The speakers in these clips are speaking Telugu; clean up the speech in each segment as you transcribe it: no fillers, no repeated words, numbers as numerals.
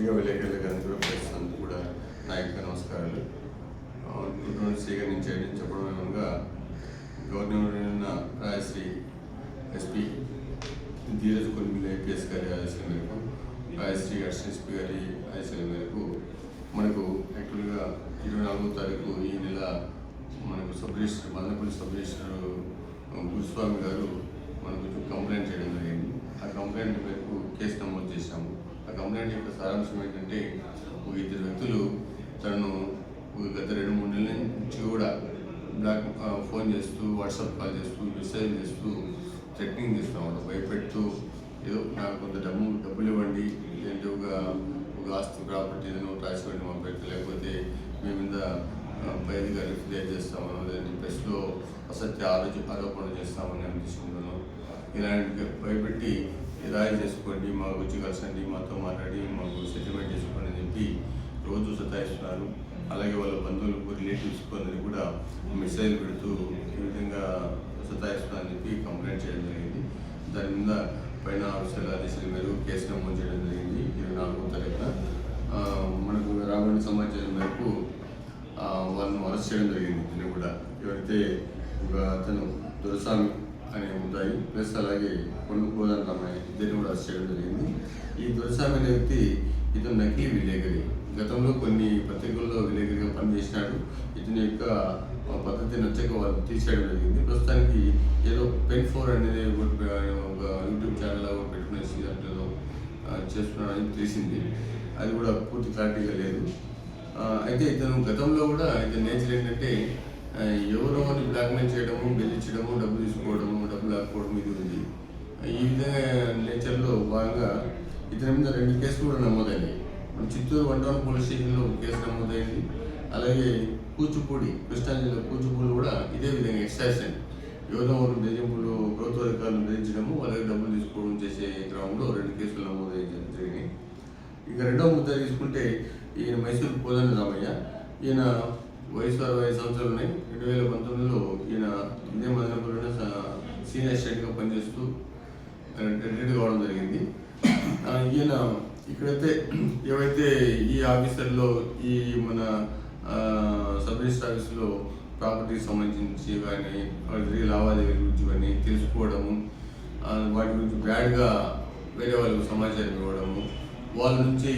పత్రికా విలేకరులకు అందరూ ప్రస్తుతం కూడా నా యొక్క నమస్కారాలు. స్వీకరించేయడం చెప్పడం ఏమనగా governor Rayashri SP Dheeraj కొలిమిల IPS గారి ఆదేశాల మేరకు రాయశ్రీ అడిషనల్ ఎస్పీ గారి ఆదేశాల మేరకు మనకు యాక్చువల్గా 24వ తారీఖు ఈ నెల మనకు sub registrar Madanapalle sub registrar Guruswamy గారు మనకు కంప్లైంట్ చేయడం జరిగింది. ఆ కంప్లైంట్ మేరకు కేసు నమోదు చేశాము. ఆ కంప్లైంట్ యొక్క సారాంశం ఏంటంటే, ఒక ఇద్దరు వ్యక్తులు తనను గత 2-3 నెలల నుంచి కూడా ఫోన్ చేస్తూ, వాట్సాప్ కాల్ చేస్తూ, మెసేజ్ చేస్తూ, థ్రెటనింగ్ చేస్తున్నాడు, భయపెడుతూ ఏదో నాకు కొంత డబ్బులు ఇవ్వండి, లేదంటే ఒక ఆస్తి ప్రాపర్టీ ఏదైనా రాసివ్వండి మా పెట్టి, లేకపోతే మీ మీద పై అధికారులు ఫిర్యాదు చేస్తామని, లేదంటే ప్రెస్లో అసత్య ఆరోపణలు చేస్తామని అనిపిస్తున్నాను. ఇలాంటి భయపెట్టి రాయి చేసుకోండి, మాకు వచ్చి కలిసండి, మాతో మాట్లాడి మాకు సెటిల్మెంట్ చేసుకోండి అని చెప్పి రోజు సతాయిస్తున్నారు. అలాగే వాళ్ళ బంధువులకు రిలేటివ్స్ కొందరికి కూడా మెసేజ్ పెడుతూ ఈ విధంగా సతాయిస్తున్నారని చెప్పి కంప్లైంట్ చేయడం జరిగింది. దాని మీద పైన ఆఫీసర్ల ఆదేశాల మేరకు కేసు నమోదు చేయడం జరిగింది. 24వ తారీఖున మనకు రాబడిన సమాచారం మేరకు వాళ్ళను అరెస్ట్ చేయడం జరిగింది. దీన్ని కూడా ఎవరైతే అతను దొరస్వామి అనే ఉంటాయి, ప్లస్ అలాగే కొనుక్కోదాని అమ్మాయి ఇద్దరిని కూడా అరెస్ట్ చేయడం జరిగింది. ఈ దొరస్వామి అనే వ్యక్తి ఇతను నకిలీ విలేకరి. గతంలో కొన్ని పత్రికల్లో విలేకరిగా పనిచేసినాడు. ఇతని యొక్క పద్ధతి నచ్చక వాళ్ళు తీసేయడం జరిగింది. ప్రస్తుతానికి ఏదో Pen4 అనేది ఒక యూట్యూబ్ ఛానల్ పెట్టుకునేసి దాంట్లో చేస్తున్నాడని తెలిసింది. అది కూడా పూర్తి క్లారిటీగా లేదు. అయితే ఇతను గతంలో కూడా ఇతని నేచర్ ఏంటంటే, ఎవరో అని బ్లాక్మెయిల్ చేయడము, బెదిరించడము, డబ్బులు తీసుకోవడము, డబ్బులు ఆపుకోవడం ఇది ఉంది. ఈ విధంగా నేచర్లో భాగంగా ఇతని మీద 2 కేసులు కూడా నమోదైనాయి. చిత్తూరు 1 టౌన్ పోలీస్ స్టేషన్లో ఒక కేసు నమోదైంది. అలాగే కూచిపూడి, కృష్ణా జిల్లా కూచిపూడి కూడా ఇదే విధంగా ఎక్స్ట్రాక్షన్, ఎవరో బెదిరింపులు, ప్రభుత్వ అధికారులను బెదిరించడము, వాళ్ళకి డబ్బులు తీసుకోవడం చేసే క్రమంలో 2 కేసులు నమోదయ్యి జరిగినాయి. ఇక రెండవ ముద్ద తీసుకుంటే ఈయన మైసూరు కోదండ రామయ్య. ఈయన వయసు 65 సంవత్సరాలు ఉన్నాయి. 2019లో ఈయన ఇదే మదనపల్లిలో సీనియర్ అసిస్టెంట్గా పనిచేస్తూ రిటైర్డ్ కావడం జరిగింది. ఈయన ఇక్కడైతే ఏవైతే ఈ ఆఫీసర్లో ఈ మన సబ్ రిజిస్టర్ ఆఫీసులో ప్రాపర్టీకి సంబంధించి కానీ జరిగే లావాదేవీల గురించి కానీ తెలుసుకోవడము, వాటి గురించి బ్యాడ్గా వేరే వాళ్ళకు సమాచారం ఇవ్వడము, వాళ్ళ నుంచి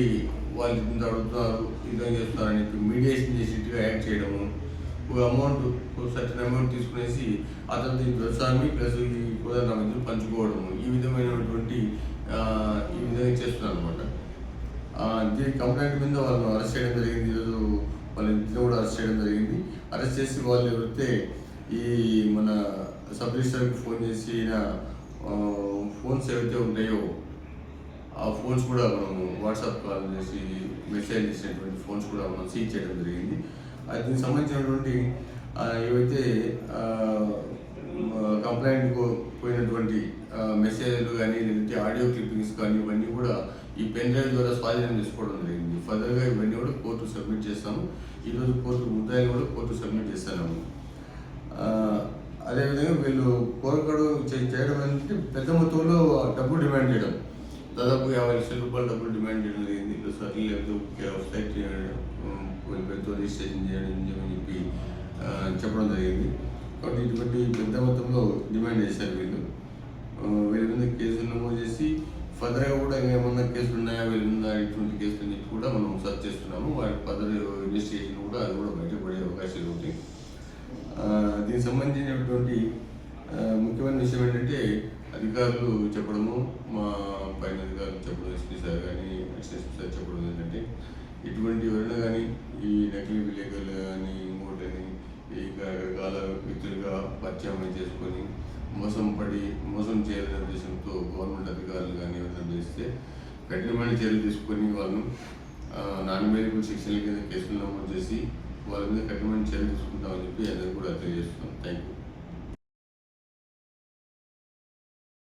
వాళ్ళు ఇంత అడుగుతున్నారు, ఇదే చేస్తున్నారని చెప్పి మీడియేషన్ చేసేట్టుగా యాడ్ చేయడము, ఒక అమౌంట్ సర్టన్ అమౌంట్ తీసుకునేసి అతను ఈ దొరస్వామి ప్లస్ ఈ కోదండరామయ్య పంచుకోవడము, ఈ విధమైనటువంటి ఈ విధంగా చేస్తున్నారు అనమాట. దీని కంప్లైంట్ మీద వాళ్ళని అరెస్ట్ చేయడం జరిగింది. ఈరోజు వాళ్ళ ఇంటిని కూడా అరెస్ట్ చేయడం జరిగింది. అరెస్ట్ చేసి వాళ్ళు ఎవరైతే ఈ మన సబ్ రిజిస్టర్కి ఫోన్ చేసి ఫోన్స్ ఏవైతే ఉంటాయో ఆ ఫోన్స్ కూడా మనము వాట్సాప్ కాల్ చేసి మెసేజ్ చేసినటువంటి ఫోన్స్ కూడా మనం సీజ్ చేయడం జరిగింది. దీనికి సంబంధించినటువంటి ఏవైతే కంప్లైంట్ పోయినటువంటి మెసేజ్లు కానీ, లేదంటే ఆడియో క్లిప్పింగ్స్ కానీ, ఇవన్నీ కూడా ఈ పెన్ డ్రైవ్ ద్వారా స్వాధీనం చేసుకోవడం జరిగింది. ఫర్దర్గా ఇవన్నీ కూడా కోర్టు సబ్మిట్ చేస్తాము. ఈరోజు కోర్టు ముద్దాయిలు కూడా కోర్టు సబ్మిట్ చేస్తాము. అదేవిధంగా వీళ్ళు కోరకడు చేయడం అంటే పెద్ద మొత్తంలో డబ్బు డిమాండ్ చేయడం, దాదాపు 50 లక్షల రూపాయలు డబ్బులు డిమాండ్ చేయడం జరిగింది. ప్లస్ ఫ్లైట్ పెద్ద రిజిస్ట్రేషన్ చేయడం అని చెప్పి చెప్పడం జరిగింది. కాబట్టి ఇటువంటి పెద్ద మొత్తంలో డిమాండ్ చేశారు వీళ్ళ మీద కేసులు నమోదు చేసి ఫర్దర్గా కూడా ఏమన్నా కేసులు ఉన్నాయా వీళ్ళ మీద ఇటువంటి కేసులు అని చెప్పి కూడా మనం సర్చ్ చేస్తున్నాము. వాటి ఫర్దర్ ఇన్వెస్టిగేషన్ కూడా అది కూడా బయటపడే అవకాశాలు ఉంటాయి. దీనికి సంబంధించినటువంటి ముఖ్యమైన విషయం ఏంటంటే, అధికారులు చెప్పడము, మా పైన అధికారులు చెప్పడం, ఎస్పీ సార్ కానీ ఎస్పీ సార్ చెప్పడం ఏంటంటే, ఇటువంటి ఎవరైనా కానీ ఈ నకిలీ విలేకరులు కానీ ఇంకోటని ఈ రకరకాల వ్యక్తులుగా పరిచయం చేసుకొని మోసం చేయాలనే ఉద్దేశంతో గవర్నమెంట్ అధికారులు కానీ ఎవరైనా చేస్తే కఠినమైన చర్యలు తీసుకొని వాళ్ళను నాన్-బెయిలబుల్ శిక్షల కింద కేసులు నమోదు చేసి వాళ్ళ మీద కఠినమైన చర్యలు తీసుకుంటామని చెప్పి అందరూ కూడా తెలియజేస్తున్నాం. Thank you.